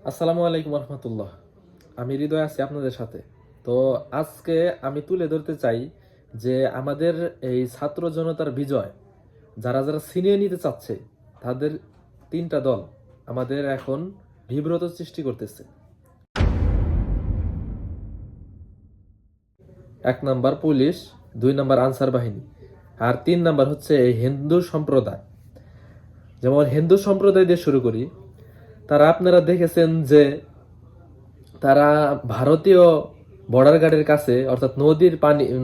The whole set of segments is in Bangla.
আসসালামু আলাইকুম রহমতুল্লাহ। আমি হৃদয় আছি আপনাদের সাথে। তো আজকে আমি তুলে ধরতে চাই যে আমাদের এই ছাত্র জনতার বিজয় যারা যারা ছিনিয়ে নিতে চাচ্ছে তাদের তিনটা দল আমাদের এখন বিব্রত সৃষ্টি করতেছে। এক নাম্বার পুলিশ, দুই নাম্বার আনসার বাহিনী, আর তিন নাম্বার হচ্ছে এই হিন্দু সম্প্রদায়। যেমন হিন্দু সম্প্রদায় দিয়ে শুরু করি, তারা আপনারা দেখেছেন যে তারা ভারতীয় বর্ডার গার্ডের কাছে অর্থাৎ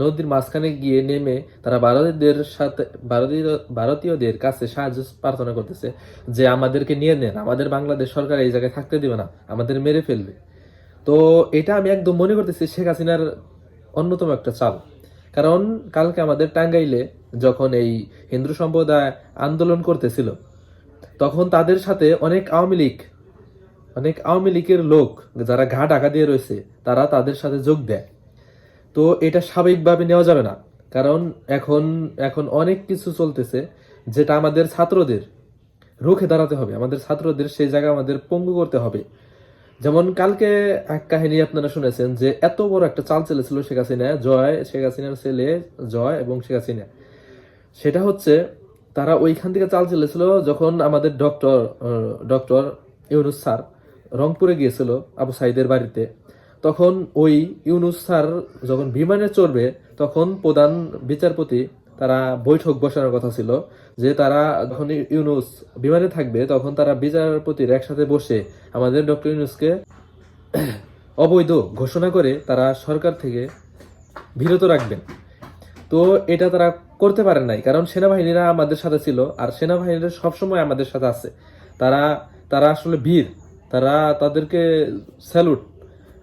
নদীর মাঝখানে গিয়ে নেমে তারা ভারতীয়দের কাছে সাহায্য প্রার্থনা করতেছে যে আমাদেরকে নিয়ে নেন, আমাদের বাংলাদেশ সরকার এই জায়গায় থাকতে দিবে না, আমাদের মেরে ফেলবে। তো এটা আমি একদম মনে করতেছি শেখ হাসিনার অন্যতম একটা চাল। কারণ কালকে আমাদের টাঙ্গাইলে যখন এই হিন্দু সম্প্রদায় আন্দোলন করতেছিল, তখন তাদের সাথে অনেক আওয়ামী লীগের লোক যারা ঘা ঢাকা দিয়ে রয়েছে তারা তাদের সাথে যোগ দেয়। তো এটা স্বাভাবিকভাবে নেওয়া যাবে না, কারণ এখন এখন অনেক কিছু চলতেছে যেটা আমাদের ছাত্রদের রুখে দাঁড়াতে হবে, আমাদের ছাত্রদের সেই জায়গা আমাদের পঙ্গু করতে হবে। যেমন কালকে এক কাহিনী আপনারা শুনেছেন যে এত বড় একটা চাল চলেছিল শেখ হাসিনার ছেলে জয় এবং শেখ হাসিনা। সেটা হচ্ছে তারা ওইখান থেকে চাল চলেছিল যখন আমাদের ডক্টর ইউনুস স্যার রংপুরে গিয়েছিল আবু সাইদের বাড়িতে। তখন ওই ইউনুস স্যার যখন বিমানে চড়বে তখন প্রধান বিচারপতি তারা বৈঠক বসানোর কথা ছিল যে তারা যখন ইউনুস বিমানে থাকবে তখন তারা বিচারপতির একসাথে বসে আমাদের ডক্টর ইউনুসকে অবৈধ ঘোষণা করে তারা সরকার থেকে বিরত রাখবেন। তো এটা তারা করতে পারেন নাই, কারণ সেনাবাহিনীরা আমাদের সাথে ছিল আর সেনাবাহিনীরা সবসময় আমাদের সাথে আছে। তারা তারা আসলে বীর, তাদেরকে স্যালুট,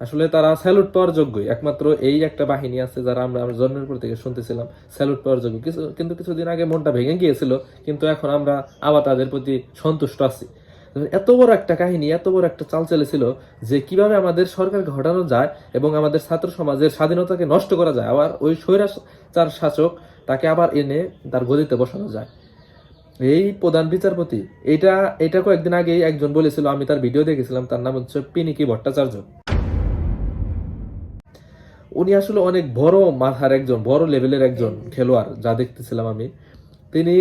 আসলে তারা স্যালুট পাওয়ার যোগ্যই। একমাত্র এই একটা বাহিনী আছে যারা আমরা জন্মের পর থেকে শুনতেছিলাম স্যালুট পাওয়ার যোগ্য। কিন্তু কিছুদিন আগে মনটা ভেঙে গিয়েছিল, কিন্তু এখন আমরা আবার তাদের প্রতি সন্তুষ্ট আছি। এত বড় একটা কাহিনী, এত বড় একটা চাল চলেছিল যে কিভাবে আমাদের সরকারকে হটানো যায় এবং আমাদের ছাত্র সমাজের স্বাধীনতাকে নষ্ট করা যায়, আবার ওই স্বৈরাচার শাসক তাকে আবার এনে তার গদিতে বসানো যায়। এই প্রধান বিচারপতি এটা কয়েকদিন আগেই একজন বলেছিল, আমি তার ভিডিও দেখেছিলাম, তার নাম হচ্ছে পিনিকি ভট্টাচার্য। উনি আসলে অনেক বড় মাথার একজন, বড় লেভেলের একজন খেলোয়াড় যা দেখতেছিলাম আমি। তিনি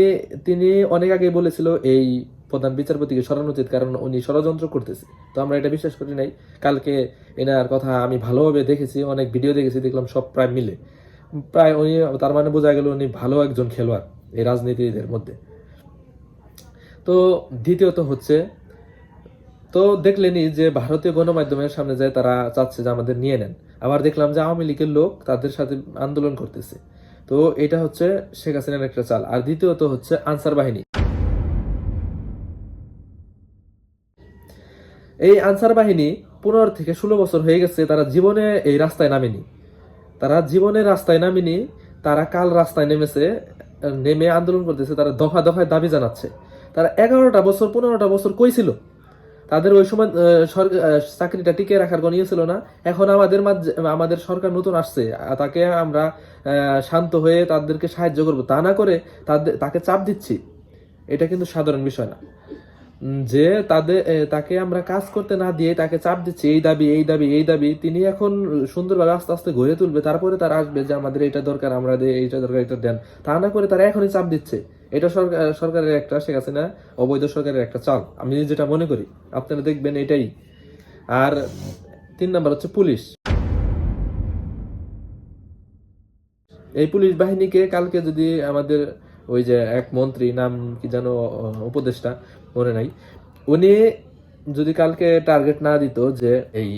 তিনি অনেক আগে বলেছিল এই প্রধান বিচারপতিকে সরানো উচিত, কারণ উনি ষড়যন্ত্র করতেছে। তো আমরা এটা বিশ্বাস করি নাই। কালকে এনার কথা আমি ভালোভাবে দেখেছি, অনেক ভিডিও দেখেছি, দেখলাম সব প্রায় মিলে প্রায় উনি, তার মানে বোঝা গেল উনি ভালো একজন খেলোয়াড় এই রাজনীতিদের মধ্যে। তো দ্বিতীয়ত হচ্ছে, তো দেখলেনি যে ভারতীয় গণমাধ্যমের সামনে যায় তারা চাচ্ছে যে আমাদের নিয়ে নেন, আবার দেখলাম যে আওয়ামী লীগের লোক তাদের সাথে আন্দোলন করতেছে। তো এটা হচ্ছে শেখ হাসিনার একটা চাল। আর দ্বিতীয়ত হচ্ছে আনসার বাহিনী। এই আনসার বাহিনী 15 থেকে 16 বছর হয়ে গেছে তারা জীবনে এই রাস্তায় নামেনি, তারা জীবনে রাস্তায় নামেনি। তারা কাল রাস্তায় নেমেছে, নেমে আন্দোলন করতেছে, তারা দফা দফায় দাবি জানাচ্ছে। তারা 11টা বছর 15টা বছর কই ছিল? তাদের ওই সময় চাকরিটা টিকে রাখার কোনো ইয়ে ছিল না। এখন আমাদের সরকার নতুন আসছে, তাকে আমরা শান্ত হয়ে তাদেরকে সাহায্য করব, তা না করে তাকে চাপ দিচ্ছি। এটা কিন্তু সাধারণ বিষয় না যে তাকে আমরা কাজ করতে না দিয়ে তাকে চাপ দিচ্ছি, এই দাবি এই দাবি এই দাবি। তিনি এখন সুন্দরভাবে আস্তে আস্তে গড়ে তুলবে, তারপরে তারা আসবে যে আমাদের এইটা দরকার, আমরা এইটা দরকার, এটা দেন। তা না করে তারা এখনই চাপ দিচ্ছে। এটা সরকারের একটা, শেখ হাসিনা অবৈধ সরকারের একটা চাল, আমি যেটা মনে করি। আপনারা দেখবেন এটাই। আর 3 নাম্বার হচ্ছে পুলিশ। এই পুলিশ বাহিনীকে কালকে যদি আমাদের ওই যে এক মন্ত্রী, নাম কি যেন, উপদেষ্টা মনে নাই, উনি যদি কালকে টার্গেট না দিত যে এই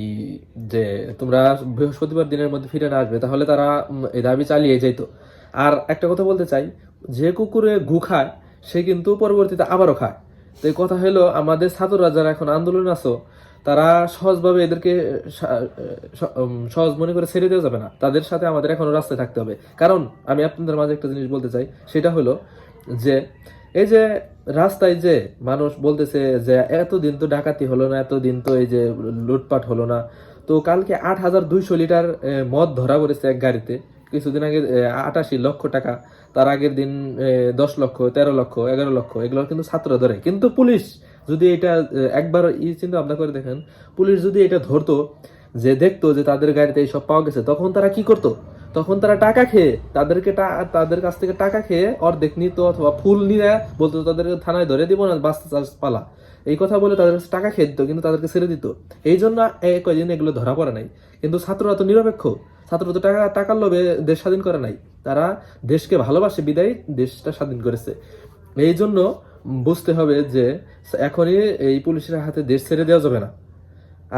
যে তোমরা বৃহস্পতিবার দিনের মধ্যে ফিরে না আসবে, তাহলে তারা এই দাবি চালিয়ে যেত। আর একটা কথা বলতে চাই, যে কুকুরে গু খায় সে কিন্তু পরবর্তীতে আবারও খায়। তো এই কথা হলো, আমাদের ছাত্ররা যারা এখন আন্দোলন আছো তারা সহজভাবে এদেরকে সহজ মনে করে ছেড়ে দেওয়া যাবে না, তাদের সাথে আমাদের এখনো রাস্তায় থাকতে হবে। কারণ আমি আপনাদের মাঝে একটা জিনিস বলতে চাই, সেটা হলো যে এই যে রাস্তায় যে মানুষ বলতেছে যে এতদিন তো ডাকাতি হলো না, এতদিন তো এই যে লুটপাট হলো না। তো কালকে 8,200 লিটার মদ ধরা পড়েছে এক গাড়িতে। কিছুদিন আগে 88 লক্ষ টাকা, তার আগের দিন 10 লক্ষ, 13 লক্ষ, 11 লক্ষ, এগুলো কিন্তু ছাত্র ধরে, কিন্তু পুলিশ যদি এটা একবার চিন্তা ভাবনা করে দেখেন, পুলিশ যদি এটা ধরতো, যে দেখতো যে তাদের গাড়িতে এইসব পাওয়া গেছে, তখন তারা কি করতো? তখন তারা টাকা খেয়ে তাদের কাছ থেকে টাকা খেয়ে অর্ধেক নিত, অথবা ফুল নিয়ে বলতো তাদেরকে থানায় ধরে দিব না, বাঁচতে চাস পালা, এই কথা বলে তাদের কাছে টাকা খেয়ে দিত, কিন্তু তাদেরকে ছেড়ে দিত। এই জন্য কয়দিন এগুলো ধরা পড়ে নাই। কিন্তু ছাত্ররা তো নিরপেক্ষ, ছাত্ররা তো টাকার লোভে দেশ স্বাধীন করে নাই, তারা দেশকে ভালোবাসে বিদায় দেশটা স্বাধীন করেছে। এই জন্য বুঝতে হবে যে এখনই এই পুলিশের হাতে দেশ ছেড়ে দেওয়া যাবে না।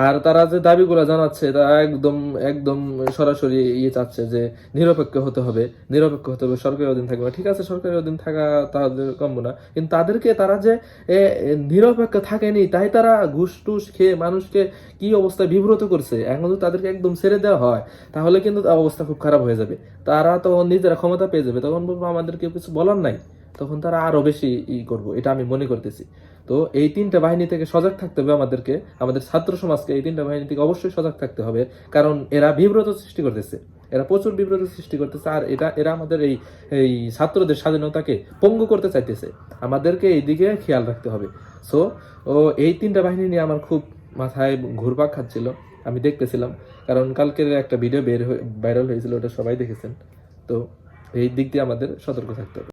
আর তারা যে দাবিগুলো জানাচ্ছে, তারা একদম একদম সরাসরি চাচ্ছে যে নিরপেক্ষ হতে হবে, নিরপেক্ষ হতে হবে, সরকারি অধীন থাকবে। ঠিক আছে, সরকারি অধীন থাকা তাদের কম না, কিন্তু তাদেরকে তারা যে নিরপেক্ষ থাকেনি, তাই তারা ঘুষ টুস খেয়ে মানুষকে কি অবস্থায় বিব্রত করছে। এখন যদি তাদেরকে একদম ছেড়ে দেওয়া হয়, তাহলে কিন্তু অবস্থা খুব খারাপ হয়ে যাবে। তারা তখন নিজেরা ক্ষমতা পেয়ে যাবে, তখন বলবো আমাদের কেউ কিছু বলার নাই, তখন তারা আরো বেশি করবো, এটা আমি মনে করতেছি। তো এই তিনটা বাহিনী থেকে সজাগ থাকতে হবে আমাদেরকে, আমাদের ছাত্র সমাজকে এই তিনটা বাহিনী থেকে অবশ্যই সজাগ থাকতে হবে, কারণ এরা বিব্রত সৃষ্টি করতেছে, এরা প্রচুর বিব্রত সৃষ্টি করতেছে। আর এরা আমাদের এই এই ছাত্রদের স্বাধীনতাকে পঙ্গু করতে চাইতেছে, আমাদেরকে এই দিকে খেয়াল রাখতে হবে। সো এই তিনটা বাহিনী নিয়ে আমার খুব মাথায় ঘুরপাক খাচ্ছিল, আমি দেখতেছিলাম, কারণ কালকের একটা ভিডিও ভাইরাল হয়েছিল, ওটা সবাই দেখেছেন। তো এই দিক দিয়ে আমাদের সতর্ক থাকতে হবে।